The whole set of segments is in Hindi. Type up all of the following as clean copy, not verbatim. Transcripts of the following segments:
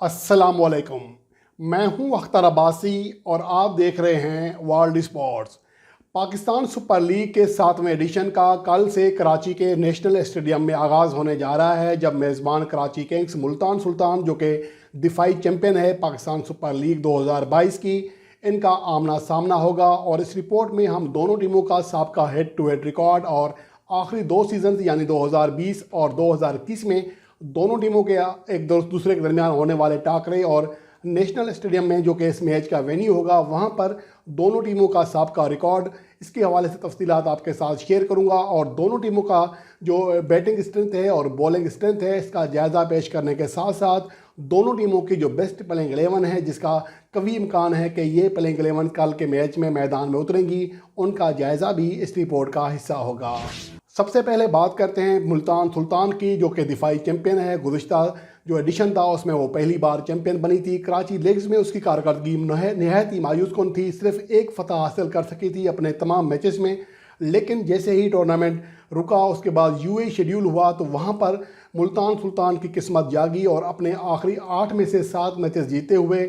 अस्सलामुअलैकुम। मैं हूं अख्तर अब्बासी और आप देख रहे हैं world sports. Pakistan super league के 7वें एडिशन का कल से कराची के नेशनल स्टेडियम में आगाज़ होने जा रहा है, जब मेज़बान कराची किंग्स मुल्तान सुल्तान जो कि दिफाई चैंपियन है पाकिस्तान सुपर लीग 2022 की, इनका आमना सामना होगा। और इस रिपोर्ट में हम दोनों टीमों का साबका हेड टू हेड रिकॉर्ड और आखिरी दो सीजन यानी 2020 और 2021 में दोनों टीमों के एक दूसरे के दरमियान होने वाले टाकरे और नेशनल स्टेडियम में जो कि इस मैच का वेन्यू होगा वहां पर दोनों टीमों का साबका रिकॉर्ड, इसके हवाले से तफसीलात आपके साथ शेयर करूंगा। और दोनों टीमों का जो बैटिंग स्ट्रेंथ है और बॉलिंग स्ट्रेंथ है इसका जायज़ा पेश करने के साथ साथ दोनों टीमों की जो बेस्ट प्लेइंग 11 है, जिसका कभी इम्कान है कि ये प्लेइंग 11 कल के मैच में मैदान में उतरेंगी, उनका जायज़ा भी इस रिपोर्ट का हिस्सा होगा। सबसे पहले बात करते हैं मुल्तान सुल्तान की, जो कि दिफाई चैंपियन है। गुज़िश्ता जो एडिशन था उसमें वो पहली बार चैंपियन बनी थी। कराची लेग्स में उसकी कारकर्दगी नहायत ही मायूस कुन थी। सिर्फ एक फ़तह हासिल कर सकी थी अपने तमाम मैचेस में, लेकिन जैसे ही टूर्नामेंट रुका उसके बाद यूएई शेड्यूल हुआ तो वहाँ पर मुल्तान सुल्तान की किस्मत जागी और अपने आखिरी 8 में से 7 मैचेस जीते हुए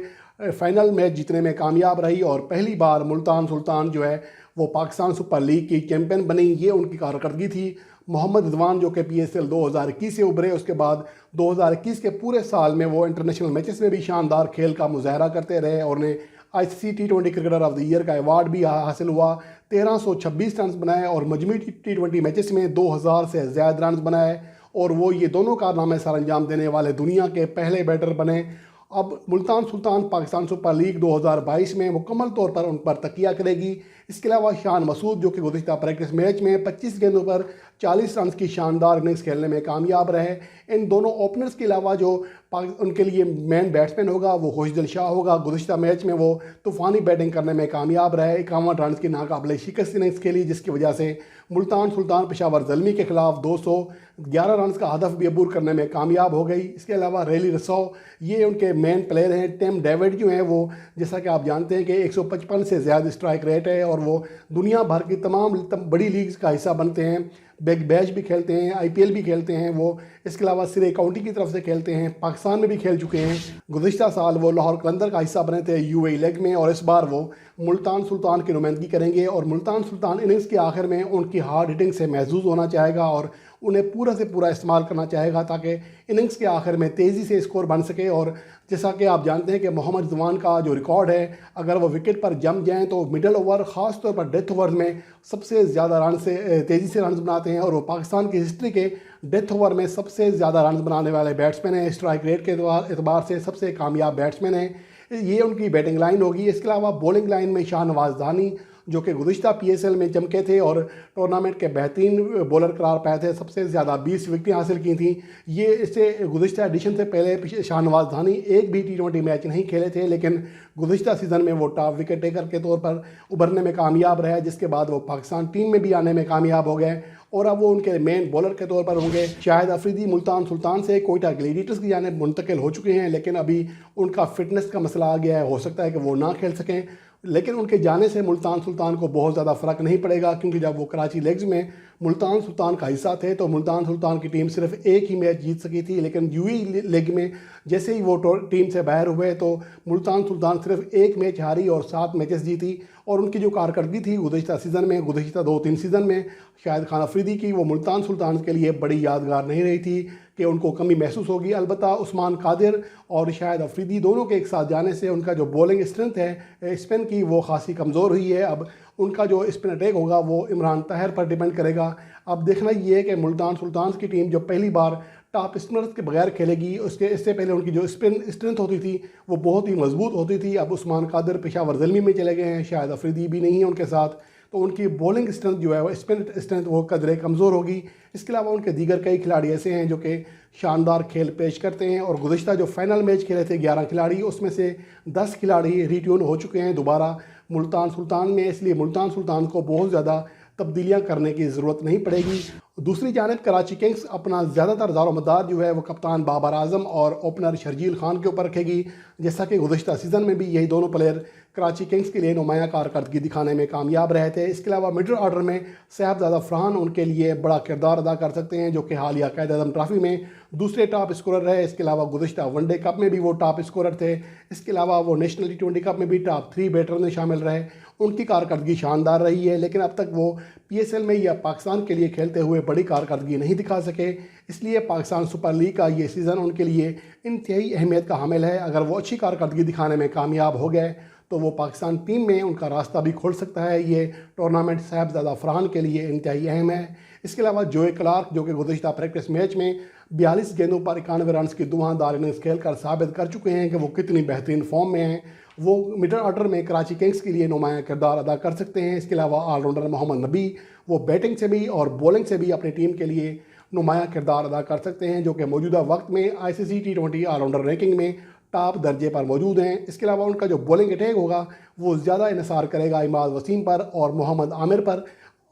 फाइनल मैच जीतने में कामयाब रही। और पहली बार मुल्तान सुल्तान जो है वो पाकिस्तान सुपर लीग की चैंपियन बनी। ये उनकी कारकर्दगी थी। मोहम्मद रिजवान जो कि PSL 2021 से उभरे, उसके बाद 2021 के पूरे साल में वो इंटरनेशनल मैचेस में भी शानदार खेल का मुजाहरा करते रहे और उन्हें ICC T20 cricketer of the year का अवार्ड भी हासिल हुआ। 1326 रन बनाए और मजमूई T20 मैचेस में 2000 से ज़्यादा रन बनाए और वो ये दोनों कारनामे सर अंजाम देने वाले दुनिया के पहले बैटर बने। अब मुल्तान सुल्तान पाकिस्तान सुपर लीग 2022 में मुकम्मल तौर पर उन पर तकिया करेगी। इसके अलावा शान मसूद जो कि गुज़िश्ता प्रैक्टिस मैच में 25 गेंदों पर 40 रन की शानदार इनिंग्स खेलने में कामयाब रहे। इन दोनों ओपनर्स के अलावा जो उनके लिए मेन बैट्समैन होगा वो खुशदिल शाह होगा। गुज़िश्ता मैच में वो तूफ़ानी बैटिंग करने में कामयाब रहे। 51 रन की नाकाबिले शिकस्त इनिंग्स खेली, जिसकी वजह से मुल्तान सुल्तान पेशावर ज़ल्मी के खिलाफ 211 रन का हदफ भी अबूर करने में कामयाब हो गई। इसके अलावा रेली रसौ ये उनके मेन प्लेयर हैं। टिम डेविड जो हैं वो जैसा कि आप जानते हैं कि 155 से ज़्यादा स्ट्राइक रेट है और वो दुनिया भर की तमाम बड़ी लीग्स का हिस्सा बनते हैं। बिग बैश भी खेलते हैं, IPL भी खेलते हैं वो। इसके अलावा सिरे काउंटी की तरफ से खेलते हैं, पाकिस्तान में भी खेल चुके हैं। गुज़िश्ता साल वो लाहौर कलंदर का हिस्सा बने थे UAE लेग में और इस बार वो मुल्तान सुल्तान की नुमाइंदगी करेंगे। और मुल्तान सुल्तान इनिंग्स के आखिर में उनकी हार्ड हिटिंग से महसूस होना चाहेगा और उन्हें पूरा से पूरा इस्तेमाल करना चाहेगा ताकि इनिंग्स के आखिर में तेज़ी से स्कोर बन सके। और जैसा कि आप जानते हैं कि मोहम्मद रिजवान का जो रिकॉर्ड है, अगर वो विकेट पर जम जाएँ तो मिडल ओवर ख़ास तौर पर डेथ ओवर में सबसे ज़्यादा रन से तेज़ी से रन बनाते हैं और वो पाकिस्तान की हिस्ट्री के डेथ ओवर में सबसे ज़्यादा रन बनाने वाले बैट्समैन हैं। स्ट्राइक रेट के एतबार से सबसे कामयाब बैट्समैन हैं। ये उनकी बैटिंग लाइन होगी। इसके अलावा बॉलिंग लाइन में शाहनवाज दानी जो कि गुज़िश्ता PSL में चमके थे और टूर्नामेंट के बेहतरीन बॉलर करार पाए थे, सबसे ज़्यादा 20 विकेटें हासिल की थी। ये इससे गुज़िश्ता एडिशन से पहले शाहनवाज दानी एक भी T20 मैच नहीं खेले थे, लेकिन गुज़िश्ता सीज़न में वो टॉप विकेट टेकर के तौर पर उभरने में कामयाब रहे, जिसके बाद वो पाकिस्तान टीम में भी आने में कामयाब हो गए और अब वो उनके मेन बॉलर के तौर पर होंगे। शाहिद अफरीदी मुल्तान सुल्तान से कोयटा ग्लैडिएटर्स की जानिब मुंतकिल हो चुके हैं, लेकिन अभी उनका फिटनेस का मसला आ गया है, हो सकता है कि वो ना खेल सकें। लेकिन उनके जाने से मुल्तान सुल्तान को बहुत ज़्यादा फ़र्क नहीं पड़ेगा, क्योंकि जब वो कराची लेग्स में मुल्तान सुल्तान का हिस्सा थे तो मुल्तान सुल्तान की टीम सिर्फ एक ही मैच जीत सकी थी। लेकिन UAE लेग में जैसे ही वो टीम से बाहर हुए तो मुल्तान सुल्तान सिर्फ एक मैच हारी और 7 मैचेस जीती। और उनकी जो कारकर्दगी थी गुज़िश्ता सीज़न में, गुज़िश्ता 2-3 सीज़न में शाहिद खान अफरीदी की, वो मुल्तान सुल्तान के लिए बड़ी यादगार नहीं रही थी कि उनको कमी महसूस होगी। अलबत्ता उस्मान कादिर और शाहिद अफरीदी दोनों के एक साथ जाने से उनका जो बॉलिंग स्ट्रेंथ है स्पिन की वो खासी कमज़ोर हुई है। अब उनका जो स्पिन अटैक होगा वो इमरान ताहिर पर डिपेंड करेगा। अब देखना ये है कि मुल्तान सुल्तान की टीम जो पहली बार टॉप स्पिनर्स के बगैर खेलेगी, उसके इससे पहले उनकी जो स्पिन स्ट्रेंथ होती थी वो बहुत ही मजबूत होती थी। अब उस्मान कादिर पेशावर ज़ल्मी में चले गए हैं, शाहिद अफरीदी भी नहीं है उनके साथ, तो उनकी बॉलिंग स्ट्रेंथ जो है वो स्पिन स्ट्रेंथ वो कदरे कमज़ोर होगी। इसके अलावा उनके दीगर कई खिलाड़ी ऐसे हैं जो कि शानदार खेल पेश करते हैं और गुज़िश्ता जो फाइनल मैच खेले थे 11 खिलाड़ी, उसमें से 10 खिलाड़ी रिट्यून हो चुके हैं दोबारा मुल्तान सुल्तान में, इसलिए मुल्तान सुल्तान को बहुत ज़्यादा तब्दीलियाँ करने की ज़रूरत नहीं पड़ेगी। दूसरी जानिब कराची किंग्स अपना ज़्यादातर दारोमदार जो है वो कप्तान बाबर आजम और ओपनर शर्जील खान के ऊपर रखेगी। जैसा कि गुज़िश्ता सीज़न में भी यही दोनों प्लेयर कराची किंग्स के लिए नुमाया कारकर्दगी दिखाने में कामयाब रहे थे। इसके अलावा मिडल ऑर्डर में साहबजादा फरहान उनके लिए बड़ा किरदार अदा कर सकते हैं, जो कि हालिया क़ायद-ए-आज़म ट्रॉफ़ी में दूसरे टॉप स्कोरर रहे। इसके अलावा गुज़िश्ता वनडे कप में भी वो टॉप स्कोरर थे। इसके अलावा वो नेशनल T20 कप में भी टॉप 3 बैटर में शामिल रहे। उनकी कारकर्दगी शानदार रही है, लेकिन अब तक वो PSL में या पाकिस्तान के लिए खेलते हुए बड़ी कारकर्दगी नहीं दिखा सके। इसलिए पाकिस्तान सुपर लीग का ये सीज़न उनके लिए इंतहाई अहमियत का हामिल है। अगर वो अच्छी कारकर्दगी दिखाने में कामयाब हो गए तो वो पाकिस्तान टीम में उनका रास्ता भी खोल सकता है। ये टूर्नामेंट साहिबजादा फरहान के लिए इंतहाई अहम है। इसके अलावा जोए क्लार्क, जो कि गुज़िश्ता प्रैक्टिस मैच में 42 गेंदों पर 91 रन की धुआंधार इनिंग्स खेलकर साबित कर चुके हैं कि वो कितनी बेहतरीन फॉर्म में हैं। वो मिडल ऑर्डर में कराची किंग्स के लिए नुमाया किरदार अदा कर सकते हैं। इसके अलावा ऑलराउंडर मोहम्मद नबी, वो बैटिंग से भी और बॉलिंग से भी अपनी टीम के लिए नुमाया किरदार अदा कर सकते हैं, जो कि मौजूदा वक्त में ICC T20 ऑलराउंडर रैंकिंग में टॉप दर्जे पर मौजूद हैं। इसके अलावा उनका जो बॉलिंग अटैक होगा वो ज़्यादा इन्हिसार करेगा इमाद वसीम पर और मोहम्मद आमिर पर।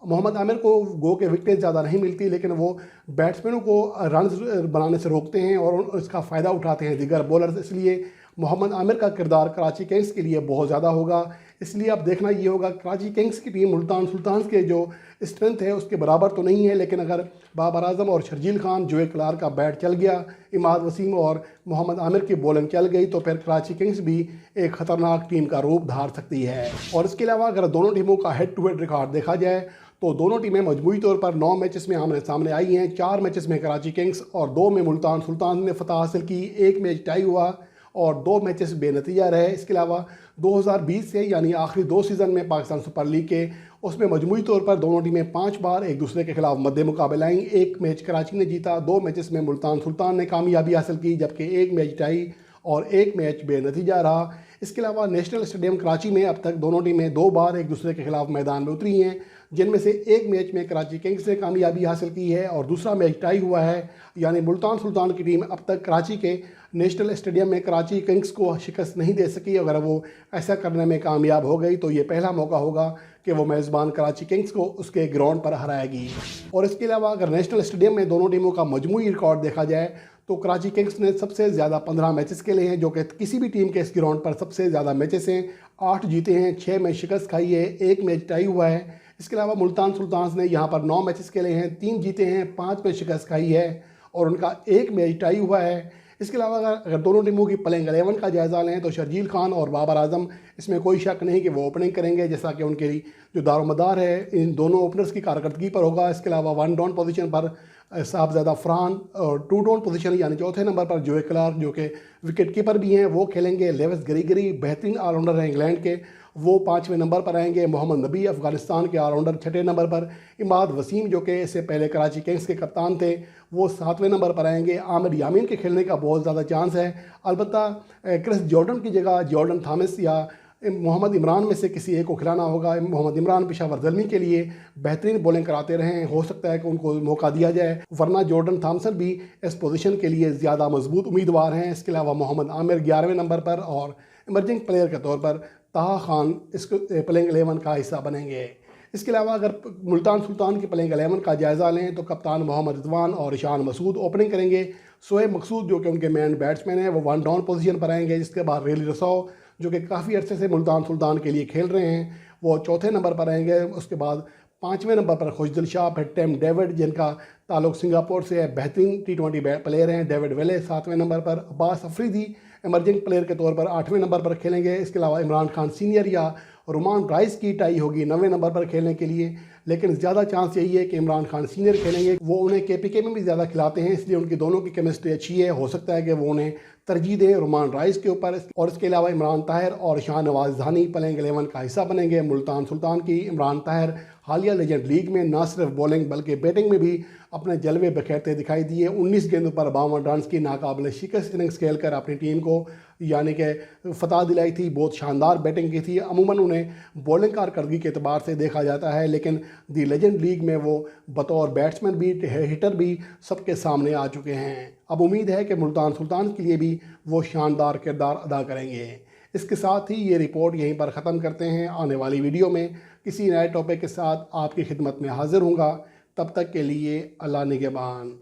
मोहम्मद आमिर को गो के विकेट ज़्यादा नहीं मिलती, लेकिन वो बैट्समैनों को रन बनाने से रोकते हैं और इसका फ़ायदा उठाते हैं दीगर बॉलर्स। इसलिए मोहम्मद आमिर का किरदार कराची किंग्स के लिए बहुत ज़्यादा होगा। इसलिए अब देखना ये होगा, कराची किंग्स की टीम मुल्तान सुल्तान के जो स्ट्रेंथ है उसके बराबर तो नहीं है, लेकिन अगर बाबर आजम और शर्जील खान, जोए क्लार्क का बैट चल गया, इमाद वसीम और मोहम्मद आमिर की बॉलिंग चल गई, तो फिर कराची किंग्स भी एक ख़तरनाक टीम का रूप धार सकती है। और इसके अलावा अगर दोनों टीमों का हेड टू हेड रिकॉर्ड देखा जाए तो दोनों टीमें मजमूई तौर पर 9 मैचेस में आमने सामने आई हैं। 4 मैचेस में कराची किंग्स और 2 में मुल्तान सुल्तान ने फतह हासिल की। 1 मैच टाई हुआ और 2 मैचेस बेनतीजा रहे। इसके अलावा 2020 से यानी आखिरी 2 सीज़न में पाकिस्तान सुपर लीग के, उसमें मजमूई तौर पर दोनों टीमें 5 बार एक दूसरे के खिलाफ मद्दे मुकाबले आईं। 1 मैच कराची ने जीता, 2 मैचेस में मुल्तान सुल्तान ने कामयाबी हासिल की, जबकि 1 मैच टाई और 1 मैच बेनतीजा रहा। इसके अलावा नेशनल स्टेडियम कराची में अब तक दोनों टीमें 2 बार एक दूसरे के खिलाफ मैदान में उतरी हैं, जिनमें से 1 मैच में कराची किंग्स ने कामयाबी हासिल की है और दूसरा मैच टाई हुआ है। यानी मुल्तान सुल्तान की टीम अब तक कराची के नेशनल स्टेडियम में कराची किंग्स को शिकस्त नहीं दे सकी। अगर वो ऐसा करने में कामयाब हो गई तो ये पहला मौका होगा कि वो मेज़बान कराची किंग्स को उसके ग्राउंड पर हराएगी। और इसके अलावा अगर नेशनल स्टेडियम में दोनों टीमों का मजमूई रिकॉर्ड देखा जाए तो कराची किंग्स ने सबसे ज़्यादा 15 मैचेस खेले हैं, जो कि किसी भी टीम के इस ग्राउंड पर सबसे ज़्यादा मैचेस हैं। 8 जीते हैं, 6 में शिकस्त खाई है, 1 मैच टाई हुआ है। इसके अलावा मुल्तान सुल्तान ने यहाँ पर 9 मैचेस खेले हैं, 3 जीते हैं, 5 में शिकस्त खाई है और उनका 1 मैच टाई हुआ है। इसके अलावा अगर दोनों टीमों की प्लेइंग 11 का जायज़ा लें तो शर्जील खान और बाबर आजम, इसमें कोई शक नहीं कि वो ओपनिंग करेंगे, जैसा कि उनके जो दारोमदार है इन दोनों ओपनर्स की कारकर्दगी पर होगा। इसके अलावा 1 डाउन पोजीशन पर साहबजादा फरहान और 2 डाउन पोजीशन यानी चौथे नंबर पर जोए क्लार्क, जो कि विकेट कीपर भी हैं, वो खेलेंगे। लेविस गरीगरी बेहतरीन ऑलराउंडर हैं इंग्लैंड के, वो 5वें नंबर पर आएंगे। मोहम्मद नबी अफ़गानिस्तान के ऑलराउंडर 6ठे नंबर पर। इमाद वसीम, जो कि इससे पहले कराची किंग्स के कप्तान थे, वो 7वें नंबर पर आएंगे। आमिर यामीन के खेलने का बहुत ज़्यादा चांस है। अलबत्ता क्रिस जॉर्डन की जगह जॉर्डन थॉमस या मोहम्मद इमरान में से किसी एक को खिलाना होगा। मोहम्मद इमरान पेशावर ज़ल्मी के लिए बेहतरीन बॉलिंग कराते रहे हैं, हो सकता है कि उनको मौका दिया जाए, वरना जॉर्डन थॉमसन भी इस पोजीशन के लिए ज़्यादा मजबूत उम्मीदवार हैं। इसके अलावा मोहम्मद आमिर 11वें नंबर पर और इमर्जिंग प्लेयर के तौर पर ताहा खान इस प्लेइंग 11 का हिस्सा बनेंगे। इसके अलावा अगर मुल्तान सुल्तान की प्लेइंग 11 का जायज़ा लें तो कप्तान मोहम्मद रिजवान और ईशान मसूद ओपनिंग करेंगे। शोएब मकसूद, जो कि उनके मेन बैट्समैन हैं, वो 1 डाउन पोजीशन पर आएंगे। जिसके बाद रेली रसौ, जो कि काफ़ी अर्से से मुल्तान सुल्तान के लिए खेल रहे हैं, वो 4थे नंबर पर आएंगे। उसके बाद 5वें नंबर पर खुशदिल शाह, फिर टेम डेविड, जिनका ताल्लुक सिंगापुर से है, बेहतरीन T20 प्लेयर हैं, डेविड वेले 7वें नंबर पर। अब्बास अफरीदी इमर्जिंग प्लेयर के तौर पर 8वें नंबर पर खेलेंगे। इसके अलावा इमरान खान सीनियर या रोमान राइस की टाई होगी 9वें नंबर पर खेलने के लिए, लेकिन ज़्यादा चांस यही है कि इमरान खान सीनियर खेलेंगे। वो उन्हें KPK में भी ज़्यादा खिलाते हैं, इसलिए उनकी दोनों की केमिस्ट्री अच्छी है। हो सकता है कि वो उन्हें तरजीह दें रोमान राइस के ऊपर। और इसके अलावा इमरान ताहिर और शाहनवाज धानी प्लेइंग 11 का हिस्सा बनेंगे। मुल्तान सुल्तान की इमरान ताहिर हालिया लेजेंड लीग में न सिर्फ बॉलिंग बल्कि बैटिंग में भी अपने जलवे बिखेरते दिखाई दिए। 19 गेंदों पर 52 रन की नाकाबिल शिकस्त इनिंग्स खेलकर अपनी टीम को यानी कि फतह दिलाई थी। बहुत शानदार बैटिंग की थी। अमूमन उन्हें बॉलिंग कारकर्दगी के अतबार से देखा जाता है, लेकिन दी लेजेंड लीग में वो बतौर बैट्समैन भी, हिटर भी सबके सामने आ चुके हैं। अब उम्मीद है कि मुल्तान सुल्तान के लिए भी वो शानदार किरदार अदा करेंगे। इसके साथ ही ये रिपोर्ट यहीं पर ख़त्म करते हैं। आने वाली वीडियो में किसी नए टॉपिक के साथ आपकी खिदमत में हाजिर हूँगा। तब तक के लिए अल्लाह निगहबान।